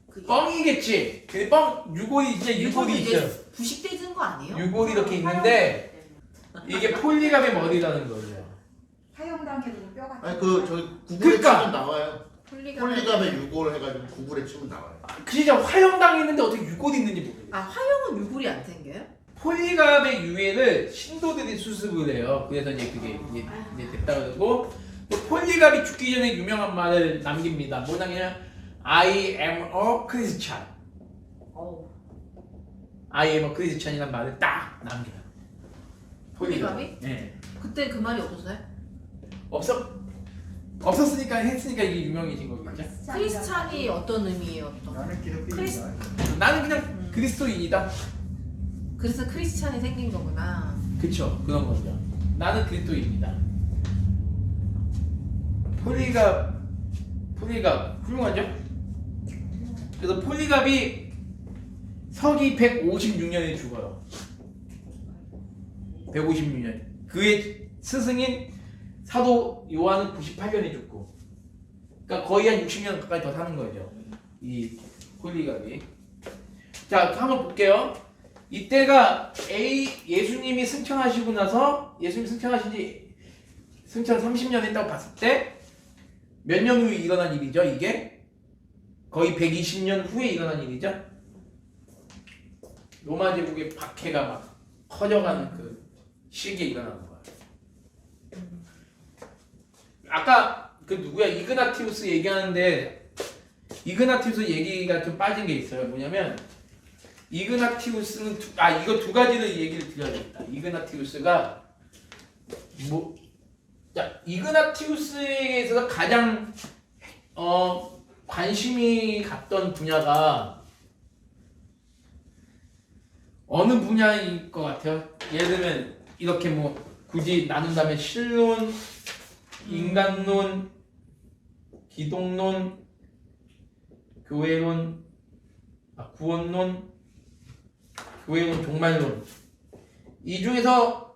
그게 뻥이겠지. 근데 유골이 진짜 유골이 이게 있어요. 부식되는 거 아니에요? 유골이 이렇게 있는데 이게 폴리갑의 머리라는 거죠. 사형당 화영당에도 뼈가. 아니 그 저희 구글에 그러니까. 치면 나와요. 폴리갑에 6월 해가지고 구글에 치면 나와요. 그 진짜 화형당이 있는데 어떻게 유골이 있는지 모르겠어요. 아 화형은 유골이 안 생겨요? 폴리갑의 유해를 신도들이 수습을 해요. 그래서 이제 그게 이제 됐다 그러고 또 폴리갑이 죽기 전에 유명한 말을 남깁니다. 뭐냐면 I am a Christian. 어우. I am a Christian이라는 말을 딱 남겨요. 폴리갑이? 네. 그때 그 말이 없었어요? 없었으니까 했으니까 이게 유명해진 거겠죠. 크리스찬이 어떤 의미예요? 어떤? 나는 기독교인이다. 나는 그냥 그리스도인이다. 그래서 크리스찬이 생긴 거구나. 그쵸, 그런 거죠. 나는 그리스도입니다. 폴리갑 훌륭하죠? 그래서 폴리갑이 서기 156년에 죽어요. 156년. 그의 스승인 사도 요한은 98년에 죽고, 그러니까 거의 한 60년 가까이 더 사는 거죠. 이 폴리갑이. 자, 한번 볼게요. 이때가 예수님이 승천하시고 나서 예수님이 승천하신 지 승천 30년 했다고 봤을 때 몇 년 후에 일어난 일이죠? 이게 거의 120년 후에 일어난 일이죠? 로마 제국의 박해가 막 커져가는 그 시기에 일어나는 거예요. 아까 그 누구야 이그나티우스 얘기하는데 이그나티우스 얘기가 좀 빠진 게 있어요. 뭐냐면 이그나티우스는 이거 두 가지를 얘기를 드려야겠다. 이그나티우스가 이그나티우스에 있어서 가장 관심이 갔던 분야가 어느 분야일 것 같아요? 예를 들면 이렇게 뭐 굳이 나눈다면 신론, 인간론, 기독론, 교회론, 구원론, 교회론, 종말론. 이 중에서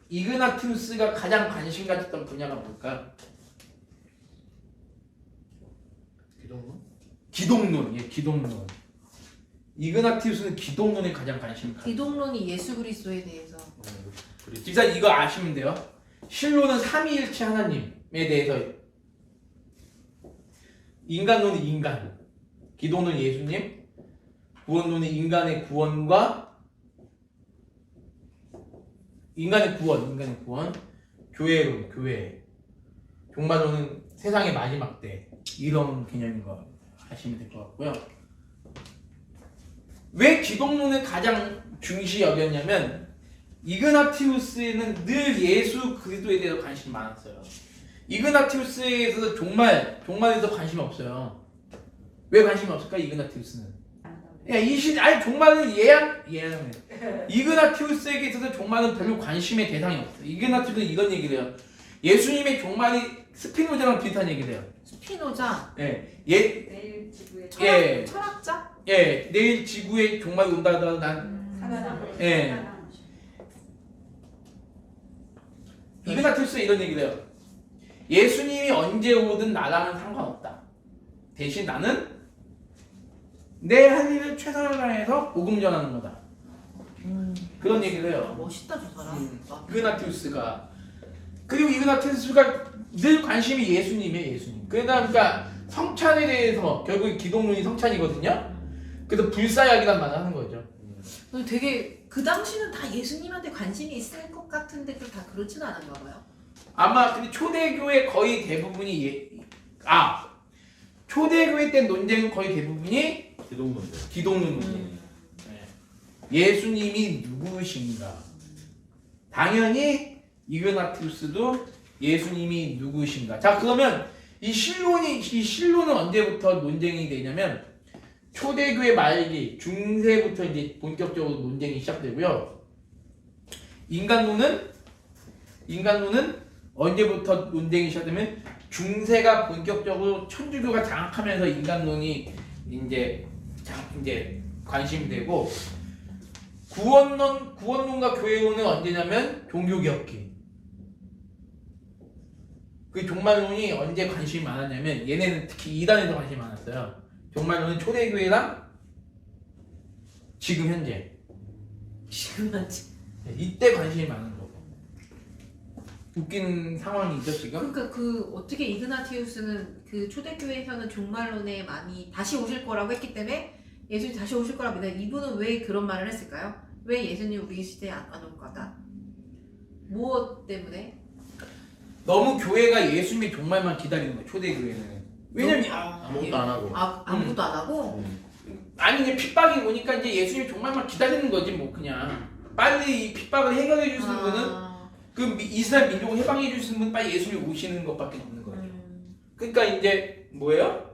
이그나티우스가 가장 관심 가졌던 분야가 뭘까? 기독론. 기독론. 이그나티우스는 기독론에 가장 관심이 가요. 기독론이 예수 그리스도에 대해서. 진짜 이거 아시면 돼요. 신론은 삼위일체 하나님에 대해서, 인간론은 인간, 기독론은 예수님, 구원론은 인간의 구원과 인간의 구원, 교회론, 교회, 종말론은 세상의 마지막 때, 이런 개념인 거 하시면 될 것 같고요. 왜 기독론을 가장 중시 여겼냐면 이그나티우스는 늘 예수 그리스도에 대해서 관심이 많았어요. 이그나티우스에서 종말에 대해서 관심이 없어요. 왜 관심이 없을까? 이그나티우스는 종말은 예언해. 이그나티우스에게 있어서 종말은 별로 관심의 대상이 없어요. 이그나티우스는 이런 얘기를 해요. 예수님의 종말이 스피노자랑 비슷한 얘기를 해요. 스피노자. 내일 지구에 철학자? 내일 지구의 종말이 온다 하더라도 살아남을. 이그나티우스는 이런 얘기를 해요. 예수님이 언제 오든 나랑은 상관없다. 대신 나는 내 할 일을 최선을 다해서 복음 전하는 거다. 그런 얘기를 해요. 멋있다 저 사람. 이그나티우스가. 그리고 이그나티우스가 늘 관심이 예수님이에요. 예수님. 그러니까 성찬에 대해서 결국 기독론이 성찬이거든요. 그래서 불사약이란 말을 하는 거죠. 되게 그 당시는 다 예수님한테 관심이 있을 것 같은데 다 그렇지는 않은가 봐요. 아마 근데 초대교회 거의 대부분이 초대교회 때 논쟁은 거의 대부분이 기독론 논쟁. 예수님이 누구신가? 당연히 이그나티우스도 예수님이 누구신가? 자, 그러면 이 신론은 언제부터 논쟁이 되냐면 초대교회 말기 중세부터 이제 본격적으로 논쟁이 시작되고요. 인간론은 언제부터 논쟁이 시작되면 중세가 본격적으로 천주교가 장악하면서 인간론이 이제 관심이 되고 구원론과 교회론은 언제냐면 종교개혁기. 그 종말론이 언제 관심이 많았냐면 얘네는 특히 이단에서 관심이 많았어요. 종말론은 초대교회랑 지금 현재 지금 하지. 이때 관심이 많은 거고. 웃긴 상황이죠 지금. 그러니까 그 어떻게 이그나티우스는 그 초대교회에서는 종말론에 많이 다시 오실 거라고 했기 때문에 예수님 다시 오실 거라고 믿는 이분은 왜 그런 말을 했을까요? 왜 예수님 우리 시대에 안 올 거다? 무엇 때문에? 너무 교회가 예수님의 종말만 기다리는 거예요 초대교회는. 왜냐면 아무것도 안 하고. 아무것도 안 하고 아니 이제 핍박이 오니까 이제 예수님 종말만 기다리는 거지 뭐 그냥 빨리 이 핍박을 해결해 줄 수 있는 분은 그 이스라엘 민족을 해방해 줄 수 있는 분 빨리 예수님이 오시는 것밖에 없는 거죠. 그러니까 이제 뭐예요?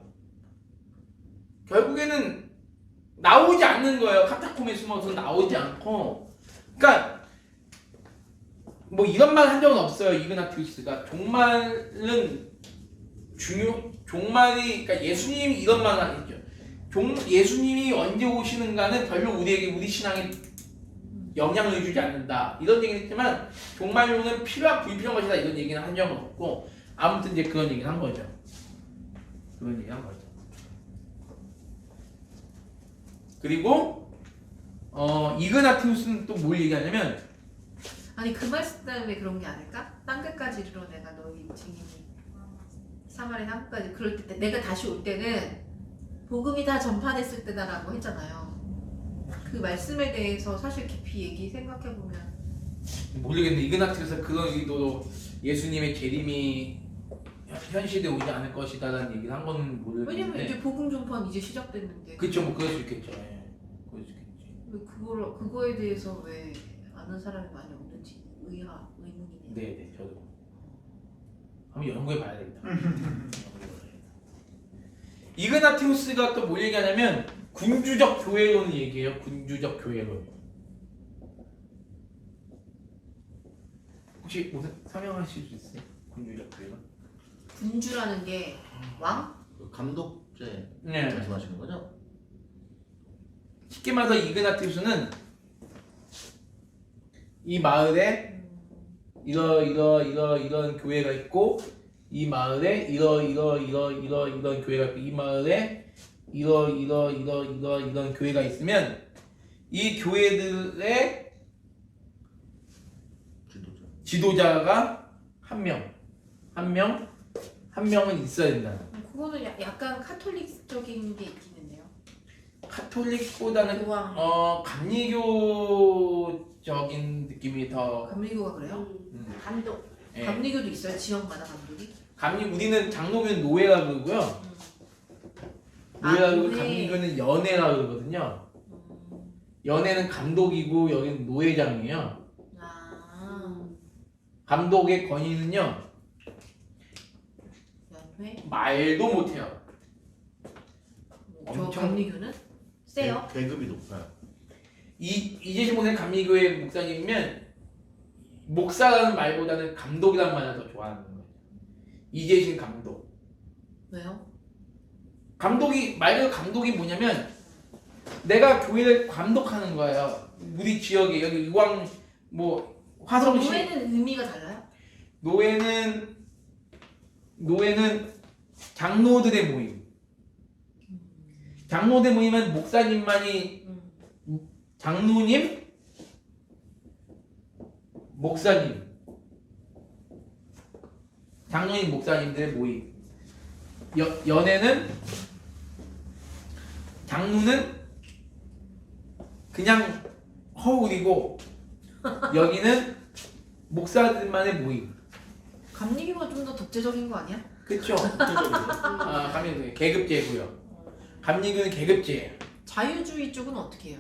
결국에는 나오지 않는 거예요. 카타콤에 숨어서 나오지 않고. 그러니까 뭐 이런 말 한 적은 없어요. 이그나티우스가 종말은 종말이 그러니까 예수님이 이런 말을 하죠. 예수님이 언제 오시는가는 별로 우리 신앙에 영향을 주지 않는다. 이런 얘기를 했지만 종말론은 필요한 불필요한 것이다. 이런 얘기는 한 적은 없고 아무튼 이제 그런 얘기를 한 거죠. 그런 얘기를 한 거죠. 그리고 이그나티우스는 또 뭘 얘기하냐면 아니 그 말씀 때문에 그런 게 아닐까? 땅끝까지 이르러 내가 너희 증인이 사마리아 땅끝까지 그럴 때 내가 다시 올 때는 복음이 다 전파됐을 때다라고 했잖아요. 그 말씀에 대해서 사실 깊이 얘기 생각해보면 모르겠는데 이그나티우스 그런 의도로 예수님의 재림이 현 시대에 오지 않을 것이다라는 얘기를 한 거는 모르겠는데 왜냐면 이제 복음 전파는 이제 시작됐는데 그쵸 뭐 그럴 수 있겠죠. 예. 그럴 수 있겠지. 왜 그거에 대해서 왜 아는 사람이 많이 없는지 의문이네요. 네네 저도 한번 연구해 봐야 되겠다. 이그나티우스가 또 뭘 얘기하냐면 군주적 교회론을 얘기해요. 군주적 교회론. 혹시 무슨 설명하실 수 있어요? 군주적 교회론? 군주라는 게 왕? 그 감독제 네. 말씀하시는 거죠? 쉽게 말해서 이그나티우스는 이 마을에 이런 교회가 있고 이 마을에 이런 교회가 있고 이 마을에 이런 교회가 있으면 이 교회들의 지도자가 한 명은 있어야 된다. 그거는 약간 카톨릭적인 게 있긴 있네요. 카톨릭보다는 교황. 감리교적인 느낌이 더. 감리교가 그래요? 감독. 예. 감리교도 있어요? 지역마다 감독이? 우리는 장로교는 노예라 그러고요. 노예라 그러고 감리교는 연회라 그러거든요. 연회는 감독이고 여기는 노예장이에요. 감독의 권위는요 연회? 말도 못해요. 저 엄청- 감리교는? 세요? 계급이 높아요. 이재신 목사님 감리교회 목사님이면 목사라는 말보다는 감독이라는 말을 더 좋아하는 거예요. 이재신 감독. 왜요? 말 그대로 감독이 뭐냐면 내가 교회를 감독하는 거예요. 우리 지역에 여기 의왕 뭐 화성시 노예는 의미가 달라요? 노예는 장로들의 모임. 장로들 모임은 목사님만이 장로님, 목사님, 장로님, 목사님들의 모임. 연애는 장로는 그냥 허울이고 여기는 목사들만의 모임. 감리교가 좀 더 독재적인 거 아니야? 그쵸? 감리교는 계급제고요. 감리교는 계급제예요. 자유주의 쪽은 어떻게 해요?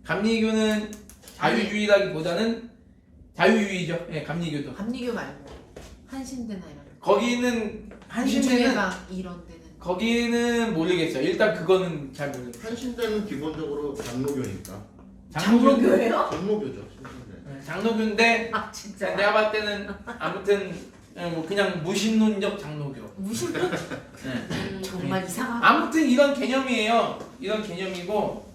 감리교는 자유주의라기보다는 자유주의죠. 예, 감리교도. 감리교 말고 한신대나 이런 거기는 한신대는 민주회가 이런 데는 거기는 모르겠어요. 일단 그거는 잘 모르겠어요. 한신대는 기본적으로 장로교니까. 장로교예요? 장로교죠. 신신대. 장로교인데 아 진짜 내가 봤을 때는 아무튼 뭐 그냥 무신론적 장로교. 무슨 예. 정말 이상하다. 아무튼 이런 개념이에요. 이런 개념이고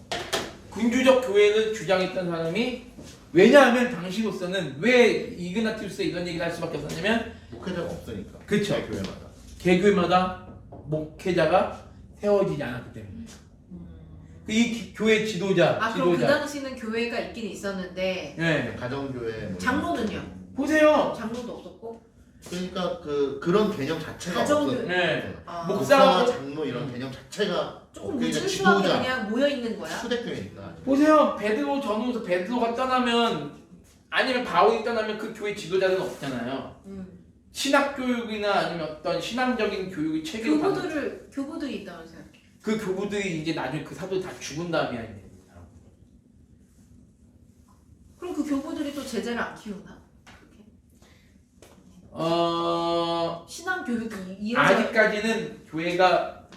군주적 교회를 주장했던 사람이 왜냐하면 당시로서는 왜 이그나티우스가 이런 얘기를 할 수밖에 없었냐면 목회자가 없으니까. 그쵸. 교회마다. 개교회마다 목회자가 세워지지 않았기 때문에 이 교회 지도자 그럼 그 당시는 교회가 있긴 있었는데 예. 가정교회. 뭐 장로는요? 보세요. 장로도 없었고 그러니까 그런 개념 자체가 가정교- 없어요. 네. 아, 목사- 목사, 장로 이런 개념 자체가 조금 그러니까 무질서하게 지도자, 그냥 모여 있는 거야. 초대교회니까. 보세요. 베드로 전후에서 베드로가 떠나면 아니면 바울이 떠나면 그 교회 지도자는 없잖아요. 신학 교육이나 아니면 어떤 신앙적인 교육의 체계를 받는 교부들이 있다면서요. 그 교부들이 이제 나중에 그 사도 다 죽은 다음에 하는 겁니다. 그럼 그 교부들이 또 제자를 안 키우나? 그렇게? 신앙 교육이 이어져 아직까지는 교회가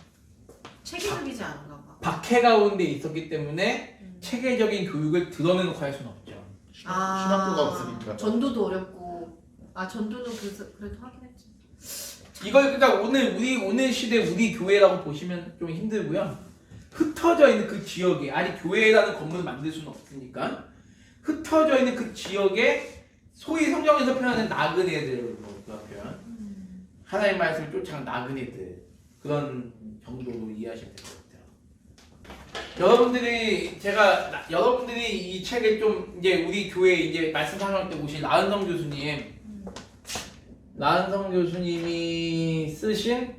체계적이지 않은가 봐. 박해 가운데 있었기 때문에 체계적인 교육을 드러내놓고 할 수는 없죠. 신학교가 없으니까. 전도도 어렵고 전도도 그래도 하긴 했지. 이걸 그러니까 오늘 시대 우리 교회라고 보시면 좀 힘들고요. 흩어져 있는 그 지역에 아니 교회라는 건물을 만들 수는 없으니까 흩어져 있는 그 지역에 소위 성경에서 표현하는 나그네들 뭐 표현 하나님의 말씀을 쫓아간 나그네들 그런 정도로 이해하시면 될 것 같아요. 여러분들이 이 책을 좀 이제 우리 교회 이제 말씀 상황 때 보신 나은성 교수님이 쓰신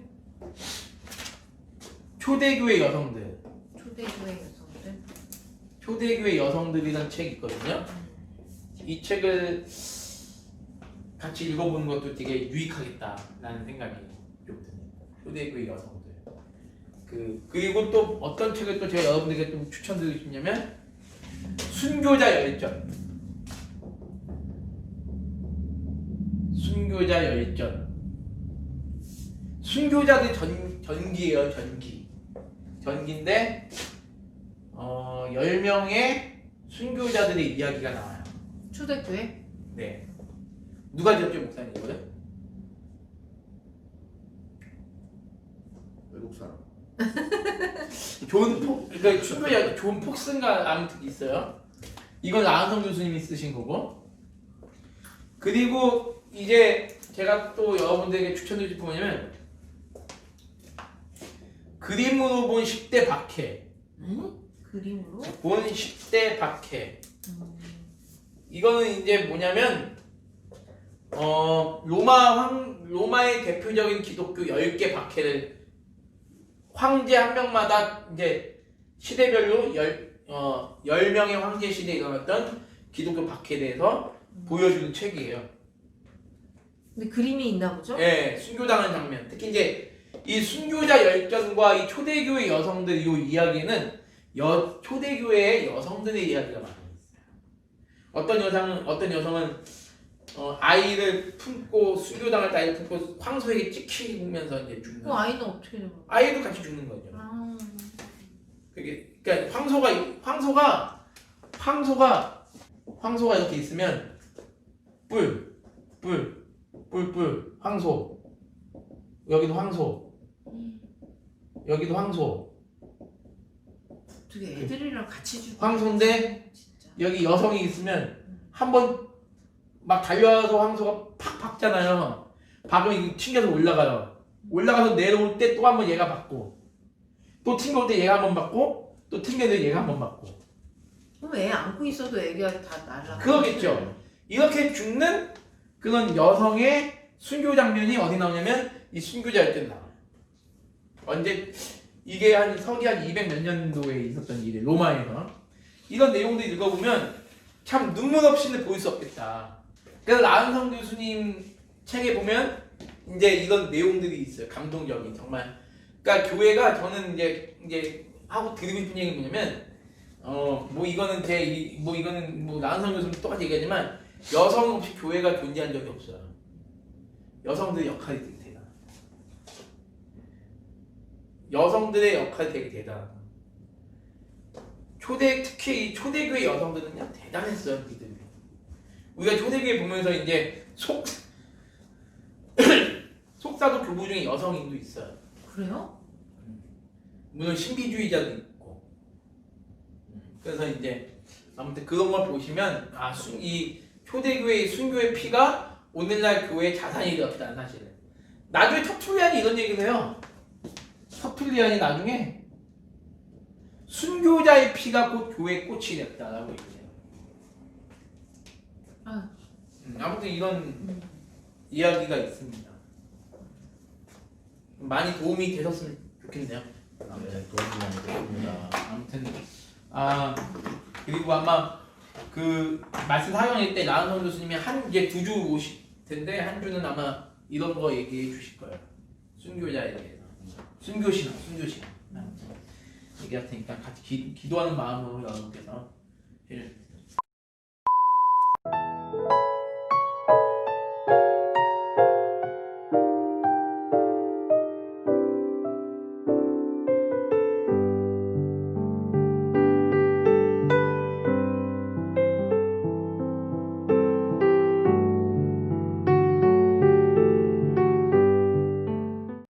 초대교회 여성들 초대교회 여성들이라는 책이 있거든요. 이 책을 같이 읽어보는 것도 되게 유익하겠다라는 생각이 좀 드네요. 초대교회 여성들. 그리고 또 어떤 책을 또 제가 여러분들에게 좀 추천드리고 싶냐면 순교자 열전. 순교자 열전. 순교자들 전기예요, 전기. 전기인데 10명의 순교자들의 이야기가 나와요. 초대교회? 네. 누가 지었죠, 목사님 이거를? 외국 사람. 그러니까 순교자 존 폭스인가 아무튼 있어요. 이건 안성 교수님이 쓰신 거고. 그리고 이제 제가 또 여러분들에게 추천드릴 게 뭐냐면 그림으로 본 10대 박해. 그림으로? 본 10대 박해. 이거는 이제 뭐냐면 로마의 대표적인 기독교 10개 박해를 황제 한 명마다 이제 시대별로 10명의 황제 시대에 일어났던 기독교 박해에 대해서 보여주는 책이에요. 근데 그림이 있나 보죠? 예, 순교당하는 장면. 특히 이제 이 순교자 열전과 이 초대교회 여성들 이 이야기는 초대교회의 여성들의 이야기가 많이 있어요. 어떤 여성은 아이를 품고 순교당할 때 아이를 품고 황소에게 찍히면서 이제 죽는. 그 아이는 어떻게 되는 거야? 아이도 같이 죽는 거죠. 그러니까 황소가 이렇게 있으면 뿔 황소 여기도 황소 어떻게 애들이랑 같이 죽어? 황소인데 진짜. 여기 여성이 있으면 한번 막 달려와서 황소가 팍 박잖아요. 박으면 이게 튕겨서 올라가서 내려올 때 또 한번 얘가 받고 또 튕겨올 때 얘가 한번 받고 또 튕겨낼 얘가 한번 받고 그럼 애 안고 있어도 애가 다 날라. 그거겠죠. 이렇게 죽는 그런 여성의 순교 장면이 어디 나오냐면 이 순교자 열전 나와요. 언제 이게 서기 한 200 몇 년도에 있었던 일이에요. 로마에서. 이런 내용들 읽어보면 참 눈물 없이는 볼 수 없겠다. 그래서 나은성 교수님 책에 보면 이제 이런 내용들이 있어요. 감동적인 정말. 그러니까 교회가 저는 이제 하고 드리고 싶은 얘기는 뭐냐면 이거는 나은성 교수님 똑같이 얘기하지만 여성 없이 교회가 존재한 적이 없어요. 여성들의 역할이 되게 대단해. 여성들의 역할이 되게 대단해. 특히 이 초대교회 여성들은 그냥 대단했어요. 이들이. 우리가 초대교회 보면서 이제 속사도 교부 중에 여성인도 있어요. 그래요? 물론 신비주의자도 있고. 그래서 이제 아무튼 그런 걸 보시면 이 초대교회의 순교의 피가 오늘날 교회의 자산이 되었다 사실은. 나중에 터툴리안이 이런 얘기를 해요. 터툴리안이 나중에 순교자의 피가 곧 교회의 꽃이 됐다라고 얘기해요. 아무튼 이런 이야기가 있습니다. 많이 도움이 되셨으면 좋겠네요. 네, 도움이 많이 됐습니다. 아무튼 그리고 아마 그 말씀 사경일 때 나은성 교수님이 이제 2주 오실 텐데 한 주는 아마 이런 거 얘기해 주실 거예요. 순교자에 대해서 순교신앙 얘기할 테니까 같이 기도하는 마음으로 여러분께서 해주세요.